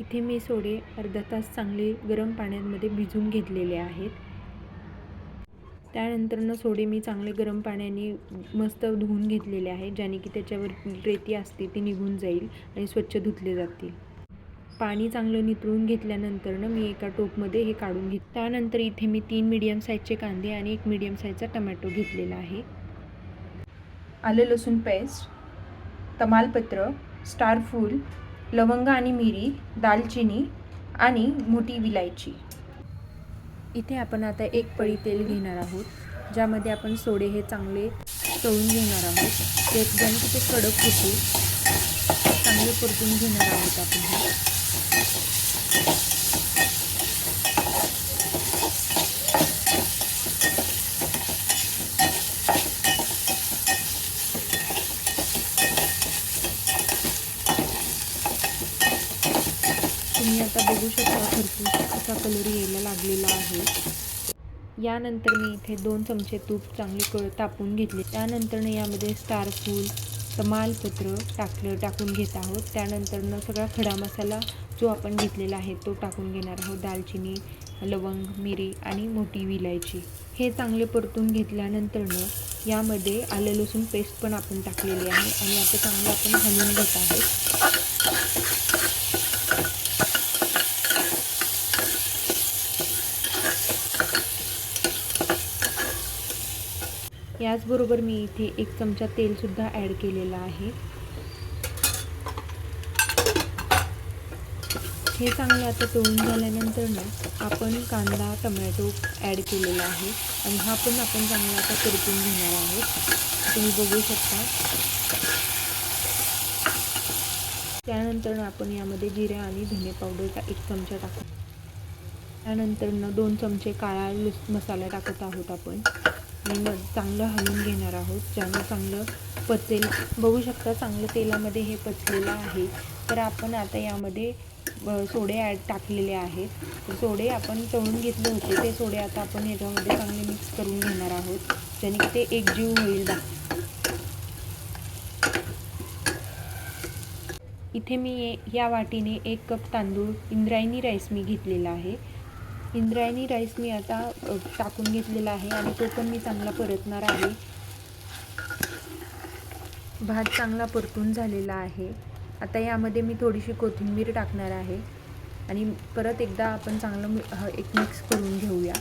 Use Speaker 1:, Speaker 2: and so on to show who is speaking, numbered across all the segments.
Speaker 1: इथे मी सोडे अर्धा तास चांगले गरम पाण्यामध्ये भिजवून घेतलेले आहेत. त्यानंतर सोडे मी चांगले गरम पाण्याने मस्त धुवून घेतलेले आहेत, ज्याने की त्याच्यावर रेती असते ती निघून जाईल आणि स्वच्छ धुतले जातील. पाणी चांगलं नितळून घेतल्यानंतर मी एका टोपमध्ये हे काढून घेतले. त्यानंतर इथे मी 3 मीडियम साईजचे कांदे आणि 1 मीडियम साईजचा टमॅटो घेतलेला आहे. आलं लसूण पेस्ट, तमालपत्र, स्टार फूल, लवंग आणि मिरी, दालचिनी आणि मोठी विलायची. इथे आपण आता एक पळी तेल घेणार आहोत, ज्यामध्ये आपण सोडे हे चांगले तळून घेणार आहोत. ज्याने की ते कडक होतील. चांगले परतून घेणार आहोत आपण हे. तुम्ही आता बघू शकता भरपूर असा कलर यायला लागलेला आहे. यानंतर मी इथे 2 चमचे तूप चांगले तापून घेतले. त्यानंतर यामध्ये स्टार फूल, तमालपत्र टाकून घेत आहोत. त्यानंतर सगळा खडा मसाला जो आपण घेतलेला आहे तो टाकून घेणार आहोत. दालचिनी, लवंग, मिरी आणि मोठी विलायची हे चांगले परतून घेतल्यानंतर यामध्ये आलं लसूण पेस्ट पण आपण टाकलेली आहे आणि आता चांगलं आपण हलवून घेत आहोत. याचबरोबर मी इथे 1 चमचा तेलसुद्धा ॲड केलेला आहे. हे चांगले आता तळून झाल्यानंतर आपण कांदा, टमॅटो ॲड केलेला आहे आणि हा पण आपण चांगला आता परतून घेणार आहोत. तुम्ही बघू शकता. त्यानंतर आपण यामध्ये जिरे आणि धने पावडर 1 चमचा टाकू. त्यानंतर 2 चमचे काळा मसाला टाकत आहोत आपण आणि चांगलं हलवून घेणार आहोत, ज्याने चांगलं पचेल. बघू शकता चांगलं तेलामध्ये हे पचलेलं आहे. तर आपण आता यामध्ये सोडे टाकलेले आहेत. तर सोडे आपण तळून घेतले होते, ते सोडे आता आपण ह्याच्यामध्ये चांगले मिक्स करून घेणार आहोत, ज्याने की ते एकजीव होईल. इथे मी या वाटीने 1 कप तांदूळ इंद्रायणी राईस मी घेतलेला आहे. इंद्रायणी राईस मी आता टाकून घेतलेला आहे आणि तो पण मी चांगला परतणार आहे. भात चांगला परतून झालेला आहे. आता यामध्ये मी थोडीशी कोथिंबीर टाकणार आहे आणि परत एकदा आपण चांगलं एक मिक्स करून घेऊया.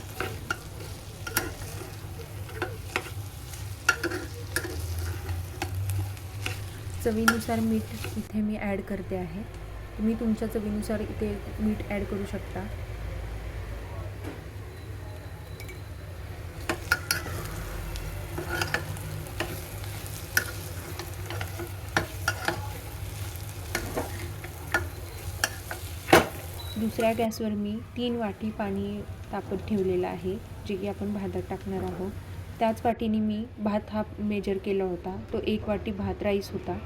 Speaker 1: चवीनुसार मीठ इथे मी ॲड करते आहे. तुम्ही तुमच्या चवीनुसार इथे मीठ ॲड करू शकता. दुसऱ्या गॅसवर मी 3 वाटी पाणी तापत ठेवलेलं आहे, जे की आपण भातात टाकणार आहोत. त्याच वाटीने मी भात हा मेजर केला होता, तो 1 वाटी भात राईस होता.